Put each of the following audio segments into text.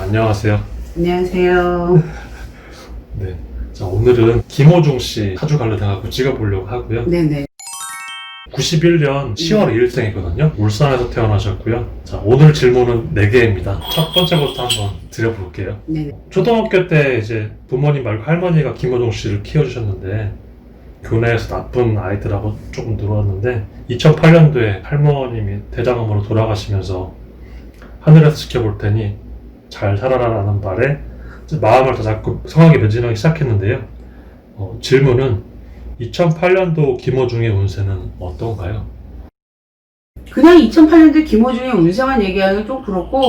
안녕하세요. 안녕하세요. 네. 자, 오늘은 김호중 씨 사주 관련해서 찍어보려고 하고요. 네네. 91년 10월 2일생이거든요. 울산에서 태어나셨고요. 자, 오늘 질문은 4개입니다. 첫 번째부터 한번 드려볼게요. 네네. 초등학교 때 이제 부모님 말고 할머니가 김호중 씨를 키워주셨는데, 교내에서 나쁜 아이들하고 조금 늘어났는데, 2008년도에 할머님이 대장암으로 돌아가시면서 하늘에서 지켜볼 테니 잘 살아라라는 말에 마음을 다잡고 성하게 변진하기 시작했는데요. 질문은 2008년도 김호중의 운세는 어떤가요? 그냥 2008년도에 김호중의 운세만 얘기하는 좀 그렇고,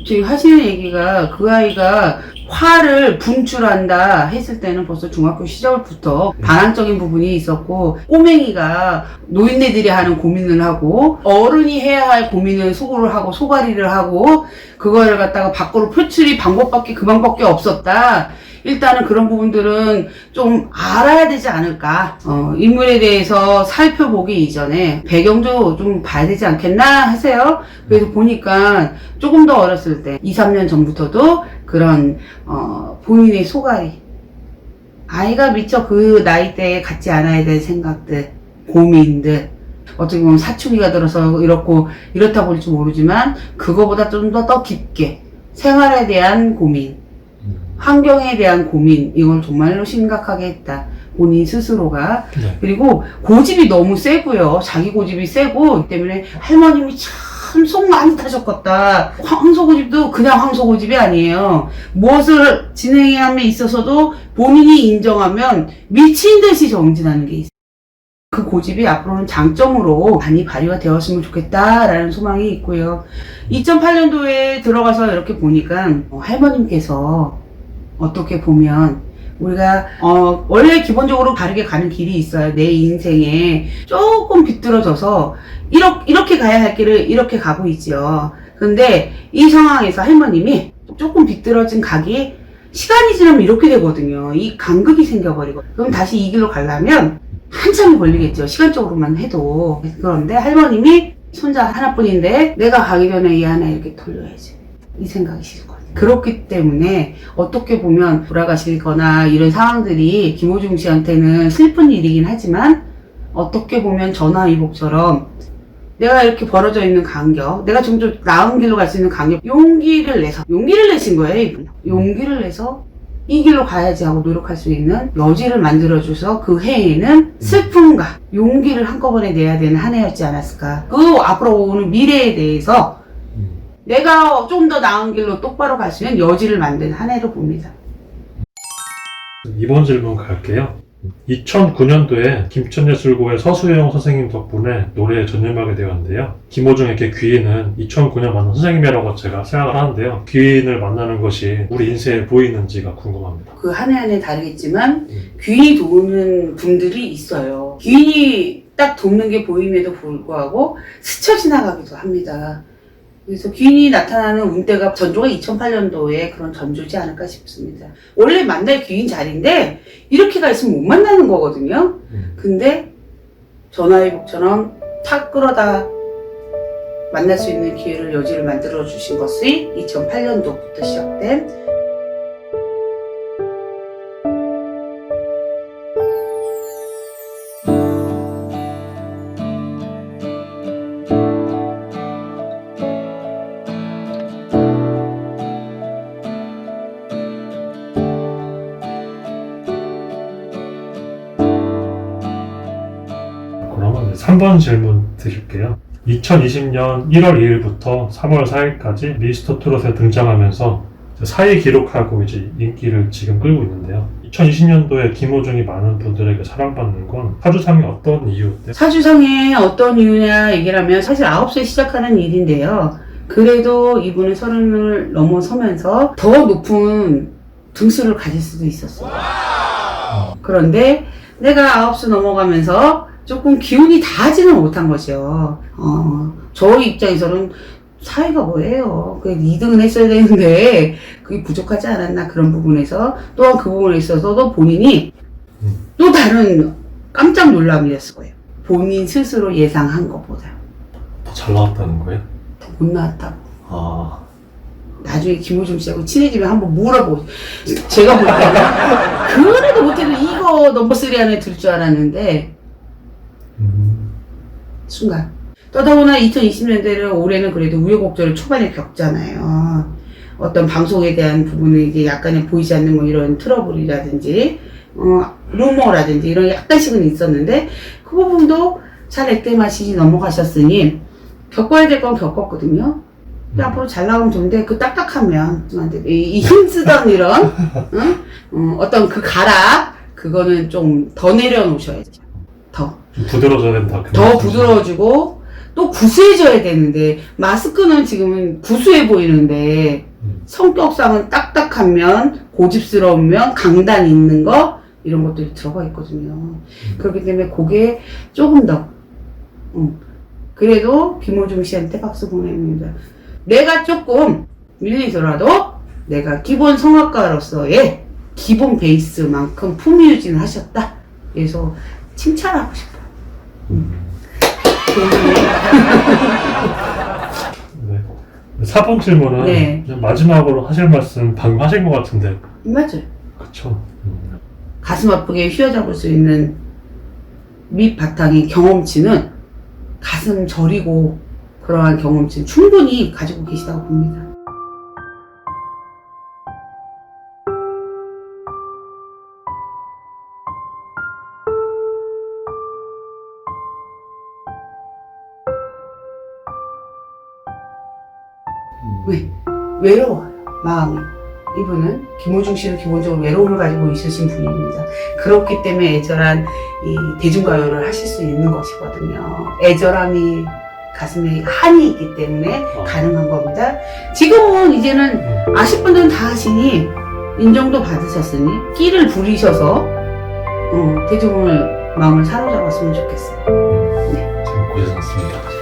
지금 하시는 얘기가 그 아이가 화를 분출한다 했을 때는 벌써 중학교 시절부터 반항적인 부분이 있었고, 꼬맹이가 노인네들이 하는 고민을 하고, 어른이 해야 할 고민을 속으로 하고 소가리를 하고, 그거를 갖다가 밖으로 표출이 방법밖에 그 방법밖에 없었다. 일단은 그런 부분들은 좀 알아야 되지 않을까. 인물에 대해서 살펴보기 이전에 배경도 좀 봐야 되지 않겠나 하세요. 그래서 보니까 조금 더 어렸을 때 2, 3년 전부터도 그런 본인의 소갈이, 아이가 미처 그 나이대에 갖지 않아야 될 생각들, 고민들, 어떻게 보면 사춘기가 들어서 이렇다 볼지 모르지만 그거보다 좀 더 깊게 생활에 대한 고민, 환경에 대한 고민, 이걸 정말로 심각하게 했다. 본인 스스로가. 네. 그리고 고집이 너무 세고요. 자기 고집이 세고, 이 때문에 할머님이 참 속 많이 타셨겠다. 황소고집도 그냥 황소고집이 아니에요. 무엇을 진행함에 있어서도 본인이 인정하면 미친 듯이 정진하는 게 있어요. 그 고집이 앞으로는 장점으로 많이 발휘가 되었으면 좋겠다라는 소망이 있고요. 2008년도에 들어가서 이렇게 보니까 할머님께서 어떻게 보면 우리가 원래 기본적으로 다르게 가는 길이 있어요. 내 인생에 조금 비뚤어져서 이렇게 가야 할 길을 이렇게 가고 있지요. 근데 이 상황에서 할머님이 조금 비뚤어진 각이 시간이 지나면 이렇게 되거든요. 이 간극이 생겨버리고, 그럼 다시 이 길로 가려면 한참이 걸리겠죠. 시간적으로만 해도. 그런데 할머님이 손자 하나뿐인데 내가 가기 전에 이 하나 이렇게 돌려야지, 이 생각이 싫거든요. 그렇기 때문에 어떻게 보면 돌아가시거나 이런 상황들이 김호중 씨한테는 슬픈 일이긴 하지만, 어떻게 보면 전화위복처럼 내가 이렇게 벌어져 있는 간격, 내가 좀 나은 길로 갈 수 있는 간격, 용기를 내신 거예요, 이분. 용기를 내서 이 길로 가야지 하고 노력할 수 있는 여지를 만들어줘서 그 해에는 슬픔과 용기를 한꺼번에 내야 되는 한 해였지 않았을까. 그 앞으로 오는 미래에 대해서 내가 좀 더 나은 길로 똑바로 갈 수 있는 여지를 만든 한 해로 봅니다. 이번 질문 갈게요. 2009년도에 김천예술고의 서수영 선생님 덕분에 노래에 전념하게 되었는데요. 김호중에게 귀인은 2009년 만난 선생님이라고 제가 생각을 하는데요. 귀인을 만나는 것이 우리 인생에 보이는지가 궁금합니다. 그 한 해 한 해 다르겠지만 귀인이 도우는 분들이 있어요. 귀인이 딱 돕는 게 보임에도 불구하고 스쳐 지나가기도 합니다. 그래서 귀인이 나타나는 운대가 전조가 2008년도에 그런 전조지 않을까 싶습니다. 원래 만날 귀인 자리인데 이렇게가 있으면 못 만나는 거거든요. 근데 전화위복처럼 탁 끌어다 만날 수 있는 기회를, 여지를 만들어 주신 것이 2008년도부터 시작된 그러면 3번 질문 드릴게요. 2020년 1월 2일부터 3월 4일까지 미스터 트롯에 등장하면서 사회 기록하고 이제 인기를 지금 끌고 있는데요. 2020년도에 김호중이 많은 분들에게 사랑받는 건 사주상의 어떤 이유 때문에? 사주상의 어떤 이유냐 얘기를 하면 사실 9시에 시작하는 일인데요. 그래도 이분은 30을 넘어서면서 더 높은 등수를 가질 수도 있었어요. 그런데 내가 9시 넘어가면서 조금 기운이 닿지는 못한 거죠. 저희 입장에서는 사회가 뭐예요? 2등은 했어야 되는데 그게 부족하지 않았나, 그런 부분에서. 또한 그 부분에 있어서도 본인이 또 다른 깜짝 놀람이었을 거예요. 본인 스스로 예상한 것보다 더 잘 나왔다는 거예요? 더 못 나왔다고. 아, 나중에 김호중 씨하고 친해지면 한번 물어보고 제가 볼 때는 그래도 못해도 이거 넘버 3 안에 들 줄 알았는데 순간 떠다보나 2020년대를 올해는 그래도 우여곡절을 초반에 겪잖아요. 어떤 방송에 대한 부분은 이제 약간의 보이지 않는 뭐 이런 트러블이라든지 루머라든지 이런 약간씩은 있었는데 그 부분도 잘 액땜하시지 넘어가셨으니 겪어야 될 건 겪었거든요. 근데 앞으로 잘 나가면 좋은데 그 딱딱하면 이 힘쓰던 이런 어떤 그 가락 그거는 좀 더 내려놓으셔야죠. 더 부드러워져야 된다. 더 부드러워지고 또 구수해져야 되는데 마스크는 지금은 구수해 보이는데 성격상은 딱딱한 면, 고집스러운 면, 강단 있는 거 이런 것들이 들어가 있거든요. 그렇기 때문에 그게 조금 더 그래도 김호중 씨한테 박수 보냅니다. 내가 조금 밀리더라도 내가 기본 성악가로서의 기본 베이스만큼 품위 유지를 하셨다. 그래서 칭찬하고 싶어요. 네. 4번 질문은 네. 그냥 마지막으로 하실 말씀 방금 하신 것 같은데. 맞아요. 그쵸. 가슴 아프게 휘어잡을 수 있는 밑바탕의 경험치는 가슴 저리고 그러한 경험치는 충분히 가지고 계시다고 봅니다. 왜? 외로워요. 마음이. 이분은 김호중 씨는 기본적으로 외로움을 가지고 있으신 분입니다. 그렇기 때문에 애절한 이 대중가요를 하실 수 있는 것이거든요. 애절함이 가슴에 한이 있기 때문에 가능한 겁니다. 지금은 이제는 아실 분들은 다 하시니 인정도 받으셨으니 끼를 부리셔서 대중을 마음을 사로잡았으면 좋겠어요. 참 고생하셨습니다.